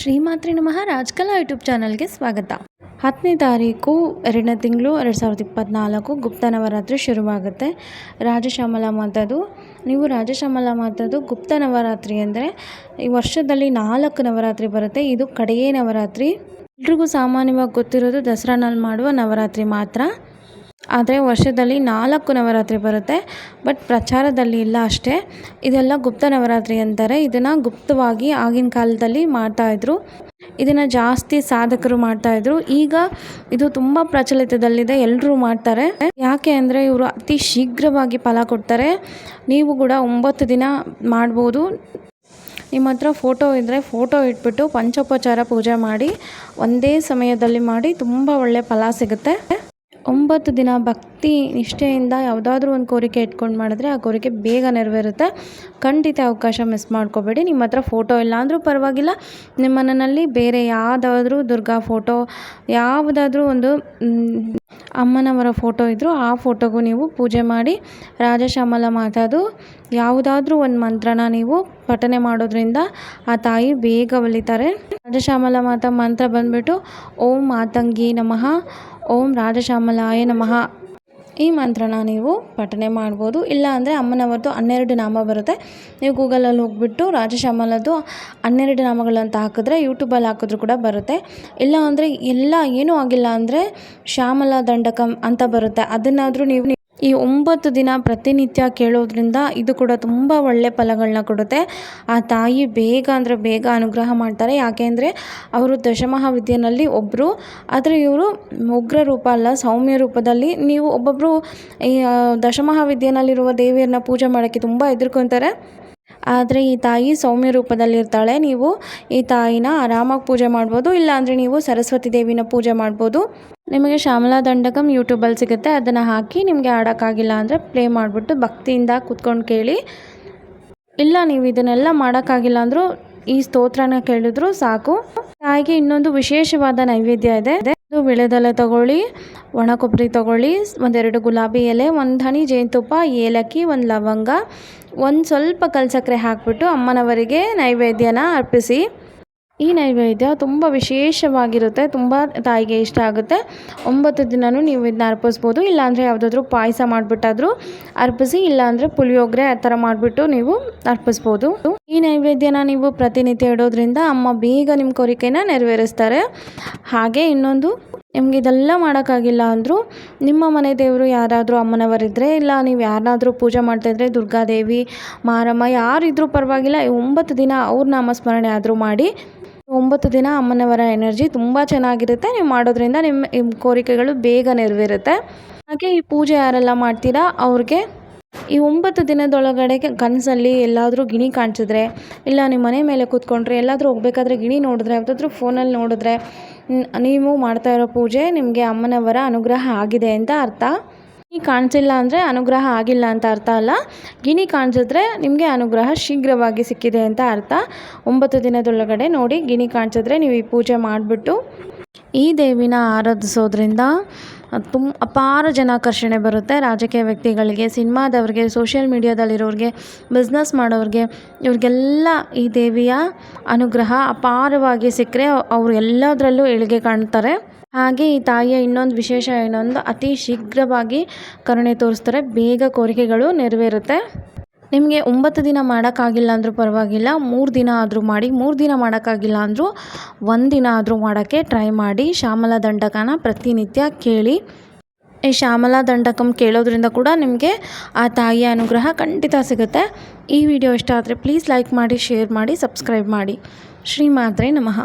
ಶ್ರೀಮಾತ್ರಿ ನಮಃ ರಾಜ್ಕಲಾ ಯೂಟ್ಯೂಬ್ ಚಾನಲ್ಗೆ ಸ್ವಾಗತ. 10ನೇ ತಾರೀಕು 2ನೇ ತಿಂಗಳು 2024 ಗುಪ್ತ ನವರಾತ್ರಿ ಶುರುವಾಗುತ್ತೆ. ರಾಜಶ್ಯಾಮಲಾ ಮಾತಾದು ನೀವು ರಾಜಶ್ಯಾಮಲಾ ಮಾತಾದು ಗುಪ್ತ ನವರಾತ್ರಿ ಅಂದರೆ ಈ ವರ್ಷದಲ್ಲಿ 4 ನವರಾತ್ರಿ ಬರುತ್ತೆ. ಇದು ಕಡೆಯೇ ನವರಾತ್ರಿ. ಎಲ್ರಿಗೂ ಸಾಮಾನ್ಯವಾಗಿ ಗೊತ್ತಿರೋದು ದಸರಾನಲ್ಲಿ ಮಾಡುವ ನವರಾತ್ರಿ ಮಾತ್ರ. ಆದರೆ ವರ್ಷದಲ್ಲಿ 4 ನವರಾತ್ರಿ ಬರುತ್ತೆ. ಬಟ್ ಪ್ರಚಾರದಲ್ಲಿ ಇಲ್ಲ ಅಷ್ಟೇ. ಇದೆಲ್ಲ ಗುಪ್ತ ನವರಾತ್ರಿ ಅಂತಾರೆ. ಇದನ್ನು ಗುಪ್ತವಾಗಿ ಆಗಿನ ಕಾಲದಲ್ಲಿ ಮಾಡ್ತಾಯಿದ್ರು. ಇದನ್ನು ಜಾಸ್ತಿ ಸಾಧಕರು ಮಾಡ್ತಾಯಿದ್ರು. ಈಗ ಇದು ತುಂಬ ಪ್ರಚಲಿತದಲ್ಲಿದೆ, ಎಲ್ಲರೂ ಮಾಡ್ತಾರೆ. ಯಾಕೆ ಅಂದರೆ ಇವರು ಅತಿ ಶೀಘ್ರವಾಗಿ ಫಲ ಕೊಡ್ತಾರೆ. ನೀವು ಕೂಡ 9 ದಿನ ಮಾಡ್ಬೋದು. ನಿಮ್ಮ ಹತ್ರ ಫೋಟೋ ಇದ್ದರೆ ಫೋಟೋ ಇಟ್ಬಿಟ್ಟು ಪಂಚೋಪಚಾರ ಪೂಜೆ ಮಾಡಿ ಒಂದೇ ಸಮಯದಲ್ಲಿ ಮಾಡಿ ತುಂಬ ಒಳ್ಳೆಯ ಫಲ ಸಿಗುತ್ತೆ. 9 ದಿನ ಭಕ್ತಿ ನಿಷ್ಠೆಯಿಂದ ಯಾವುದಾದ್ರೂ ಒಂದು ಕೋರಿಕೆ ಇಟ್ಕೊಂಡು ಮಾಡಿದ್ರೆ ಆ ಕೋರಿಕೆ ಬೇಗ ನೆರವೇರುತ್ತೆ. ಖಂಡಿತ ಅವಕಾಶ ಮಿಸ್ ಮಾಡ್ಕೋಬೇಡಿ. ನಿಮ್ಮ ಹತ್ರ ಫೋಟೋ ಇಲ್ಲ ಅಂದರೂ ಪರವಾಗಿಲ್ಲ, ನಿಮ್ಮ ಮನೆಯಲ್ಲಿ ಬೇರೆ ಯಾವುದಾದ್ರೂ ದುರ್ಗಾ ಫೋಟೋ, ಯಾವುದಾದ್ರೂ ಒಂದು ಅಮ್ಮನವರ ಫೋಟೋ ಇದ್ದರೂ ಆ ಫೋಟೋಗೂ ನೀವು ಪೂಜೆ ಮಾಡಿ ರಾಜಶ್ಯಾಮಲಾ ಮಾತಾದು ಯಾವುದಾದ್ರೂ ಒಂದು ಮಂತ್ರನ ನೀವು ಪಠನೆ ಮಾಡೋದ್ರಿಂದ ಆ ತಾಯಿ ಬೇಗ ಒಲಿತಾರೆ. ರಾಜಶ್ಯಾಮಲಾ ಮಾತಾ ಮಂತ್ರ ಬಂದುಬಿಟ್ಟು ಓಂ ಮಾತಂಗಿ ನಮಃ, ಓಂ ರಾಜಶ್ಯಾಮಲಾಯ ನಮಃ. ಈ ಮಂತ್ರನ ನೀವು ಪಠನೆ ಮಾಡ್ಬೋದು. ಇಲ್ಲ ಅಂದರೆ ಅಮ್ಮನವರದ್ದು 12 ನಾಮ ಬರುತ್ತೆ. ನೀವು ಗೂಗಲಲ್ಲಿ ಹೋಗ್ಬಿಟ್ಟು ರಾಜಶ್ಯಾಮಲದ್ದು 12 ನಾಮಗಳಂತ ಹಾಕಿದ್ರೆ ಯೂಟ್ಯೂಬಲ್ಲಿ ಹಾಕಿದ್ರು ಕೂಡ ಬರುತ್ತೆ. ಇಲ್ಲ ಅಂದರೆ ಏನೂ ಆಗಿಲ್ಲ ಅಂದರೆ ಶ್ಯಾಮಲಾ ದಂಡಕಂ ಅಂತ ಬರುತ್ತೆ. ಅದನ್ನಾದರೂ ನೀವು ಈ 9 ದಿನ ಪ್ರತಿನಿತ್ಯ ಕೇಳೋದ್ರಿಂದ ಇದು ಕೂಡ ತುಂಬ ಒಳ್ಳೆಯ ಫಲಗಳನ್ನ ಕೊಡುತ್ತೆ. ಆ ತಾಯಿ ಬೇಗ ಅಂದರೆ ಬೇಗ ಅನುಗ್ರಹ ಮಾಡ್ತಾರೆ. ಯಾಕೆ ಅಂದರೆ ಅವರು ದಶಮಹಾವಿದ್ಯೆಯಲ್ಲಿ ಒಬ್ಬರು. ಆದರೆ ಇವರು ಉಗ್ರ ರೂಪ ಅಲ್ಲ, ಸೌಮ್ಯ ರೂಪದಲ್ಲಿ. ನೀವು ಒಬ್ಬೊಬ್ಬರು ಈ ದಶಮಹಾವಿದ್ಯೆಯಲ್ಲಿರುವ ದೇವಿಯರನ್ನ ಪೂಜೆ ಮಾಡೋಕ್ಕೆ ತುಂಬ ಹೆದರ್ಕೊತಾರೆ. ಆದರೆ ಈ ತಾಯಿ ಸೌಮ್ಯ ರೂಪದಲ್ಲಿರ್ತಾಳೆ. ನೀವು ಈ ತಾಯಿನ ಆರಾಮಾಗಿ ಪೂಜೆ ಮಾಡ್ಬೋದು. ಇಲ್ಲಾಂದರೆ ನೀವು ಸರಸ್ವತಿ ದೇವಿನ ಪೂಜೆ ಮಾಡ್ಬೋದು. ನಿಮಗೆ ಶ್ಯಾಮಲಾ ದಂಡಕಂ ಯೂಟ್ಯೂಬಲ್ಲಿ ಸಿಗುತ್ತೆ. ಅದನ್ನು ಹಾಕಿ ನಿಮಗೆ ಆಡೋಕ್ಕಾಗಿಲ್ಲ ಅಂದರೆ ಪ್ಲೇ ಮಾಡಿಬಿಟ್ಟು ಭಕ್ತಿಯಿಂದ ಕೂತ್ಕೊಂಡು ಕೇಳಿ. ಇಲ್ಲ ನೀವು ಇದನ್ನೆಲ್ಲ ಮಾಡೋಕ್ಕಾಗಿಲ್ಲ ಅಂದರೂ ಈ ಸ್ತೋತ್ರನ ಕೇಳಿದ್ರು ಸಾಕು. ತಾಯಿಗೆ ಇನ್ನೊಂದು ವಿಶೇಷವಾದ ನೈವೇದ್ಯ ಇದೆ. ಅದು ವಿಳೆದೆಲೆ ತಗೊಳ್ಳಿ, ಒಣ ಕೊಬ್ಬರಿ ತಗೊಳ್ಳಿ, 1-2 ಗುಲಾಬಿ ಎಲೆ, 1 ಹನಿ ಜೇನುತುಪ್ಪ, ಏಲಕ್ಕಿ, 1 ಲವಂಗ, ಒಂದು ಸ್ವಲ್ಪ ಕಲ್ಸಕ್ಕರೆ ಹಾಕಿಬಿಟ್ಟು ಅಮ್ಮನವರಿಗೆ ನೈವೇದ್ಯನ ಅರ್ಪಿಸಿ. ಈ ನೈವೇದ್ಯ ತುಂಬ ವಿಶೇಷವಾಗಿರುತ್ತೆ, ತುಂಬ ತಾಯಿಗೆ ಇಷ್ಟ ಆಗುತ್ತೆ. 9 ದಿನವೂ ನೀವು ಇದನ್ನ ಅರ್ಪಿಸ್ಬೋದು. ಇಲ್ಲಾಂದರೆ ಯಾವುದಾದ್ರೂ ಪಾಯಸ ಮಾಡಿಬಿಟ್ಟಾದರೂ ಅರ್ಪಿಸಿ. ಇಲ್ಲಾಂದರೆ ಪುಳಿಯೋಗರೆ ಆ ಥರ ಮಾಡಿಬಿಟ್ಟು ನೀವು ಅರ್ಪಿಸ್ಬೋದು. ಈ ನೈವೇದ್ಯನ ನೀವು ಪ್ರತಿನಿತ್ಯ ಇಡೋದ್ರಿಂದ ಅಮ್ಮ ಬೇಗ ನಿಮ್ಮ ಕೋರಿಕೆನ ನೆರವೇರಿಸ್ತಾರೆ. ಹಾಗೆ ಇನ್ನೊಂದು, ನಿಮ್ಗೆ ಇದೆಲ್ಲ ಮಾಡೋಕ್ಕಾಗಿಲ್ಲ ಅಂದರೂ ನಿಮ್ಮ ಮನೆ ದೇವರು ಯಾರಾದರೂ ಅಮ್ಮನವರಿದ್ದರೆ, ಇಲ್ಲ ನೀವು ಯಾರನ್ನಾದರೂ ಪೂಜೆ ಮಾಡ್ತಾಯಿದ್ರೆ ದುರ್ಗಾದೇವಿ, ಮಾರಮ್ಮ ಯಾರಿದ್ರೂ ಪರವಾಗಿಲ್ಲ, 9 ದಿನ ಅವ್ರ ನಾಮಸ್ಮರಣೆ ಆದರೂ ಮಾಡಿ. 9 ದಿನ ಅಮ್ಮನವರ ಎನರ್ಜಿ ತುಂಬ ಚೆನ್ನಾಗಿರುತ್ತೆ. ನೀವು ಮಾಡೋದ್ರಿಂದ ನಿಮ್ಮ ಕೋರಿಕೆಗಳು ಬೇಗ ನೆರವೇರುತ್ತೆ. ಹಾಗೆ ಈ ಪೂಜೆ ಯಾರೆಲ್ಲ ಮಾಡ್ತೀರಾ ಅವ್ರಿಗೆ ಈ 9 ದಿನದೊಳಗಡೆ ಕನಸಲ್ಲಿ ಎಲ್ಲಾದರೂ ಗಿಣಿ ಕಾಣಿಸಿದ್ರೆ, ಇಲ್ಲ ನಿಮ್ಮ ಮನೆ ಮೇಲೆ ಕೂತ್ಕೊಂಡ್ರೆ, ಎಲ್ಲಾದರೂ ಹೋಗ್ಬೇಕಾದ್ರೆ ಗಿಣಿ ನೋಡಿದ್ರೆ, ಯಾವುದಾದ್ರೂ ಫೋನಲ್ಲಿ ನೋಡಿದ್ರೆ ನೀವು ಮಾಡ್ತಾ ಇರೋ ಪೂಜೆ ನಿಮಗೆ ಅಮ್ಮನವರ ಅನುಗ್ರಹ ಆಗಿದೆ ಅಂತ ಅರ್ಥ. ಗಿಣಿ ಕಾಣಿಸಿಲ್ಲ ಅಂದರೆ ಅನುಗ್ರಹ ಆಗಿಲ್ಲ ಅಂತ ಅರ್ಥ ಅಲ್ಲ. ಗಿಣಿ ಕಾಣಿಸಿದ್ರೆ ನಿಮಗೆ ಅನುಗ್ರಹ ಶೀಘ್ರವಾಗಿ ಸಿಕ್ಕಿದೆ ಅಂತ ಅರ್ಥ. 9 ದಿನದೊಳಗಡೆ ನೋಡಿ ಗಿಣಿ ಕಾಣಿಸಿದ್ರೆ ನೀವು ಈ ಪೂಜೆ ಮಾಡಿಬಿಟ್ಟು ಈ ದೇವಿನ ಆರಾಧಿಸೋದ್ರಿಂದ ಅಪಾರ ಜನಾಕರ್ಷಣೆ ಬರುತ್ತೆ. ರಾಜಕೀಯ ವ್ಯಕ್ತಿಗಳಿಗೆ, ಸಿನಿಮಾದವ್ರಿಗೆ, ಸೋಷಿಯಲ್ ಮೀಡಿಯಾದಲ್ಲಿರೋರಿಗೆ, ಬಿಸ್ನೆಸ್ ಮಾಡೋರಿಗೆ, ಇವ್ರಿಗೆಲ್ಲ ಈ ದೇವಿಯ ಅನುಗ್ರಹ ಅಪಾರವಾಗಿ ಸಿಕ್ಕರೆ ಅವರು ಎಲ್ಲದರಲ್ಲೂ ಏಳಿಗೆ ಕಾಣ್ತಾರೆ. ಹಾಗೆ ಈ ತಾಯಿಯ ಇನ್ನೊಂದು ವಿಶೇಷ ಏನೊಂದು, ಅತಿ ಶೀಘ್ರವಾಗಿ ಕರುಣೆ ತೋರಿಸ್ತಾರೆ. ಬೇಗ ಕೋರಿಕೆಗಳು ನೆರವೇರುತ್ತೆ. ನಿಮಗೆ 9 ದಿನ ಮಾಡೋಕ್ಕಾಗಿಲ್ಲ ಅಂದರೂ ಪರವಾಗಿಲ್ಲ, 3 ದಿನ ಆದರೂ ಮಾಡಿ. 3 ದಿನ ಮಾಡೋಕ್ಕಾಗಿಲ್ಲ ಅಂದರೂ 1 ದಿನ ಆದರೂ ಮಾಡೋಕ್ಕೆ ಟ್ರೈ ಮಾಡಿ. ಶ್ಯಾಮಲಾ ದಂಡಕನ ಪ್ರತಿನಿತ್ಯ ಕೇಳಿ. ಈ ಶ್ಯಾಮಲಾ ದಂಡಕಂ ಕೇಳೋದ್ರಿಂದ ಕೂಡ ನಿಮಗೆ ಆ ತಾಯಿಯ ಅನುಗ್ರಹ ಖಂಡಿತ ಸಿಗುತ್ತೆ. ಈ ವಿಡಿಯೋ ಇಷ್ಟ ಆದರೆ ಪ್ಲೀಸ್ ಲೈಕ್ ಮಾಡಿ, ಶೇರ್ ಮಾಡಿ, ಸಬ್ಸ್ಕ್ರೈಬ್ ಮಾಡಿ. ಶ್ರೀಮಾತ್ರೆ ನಮಃ.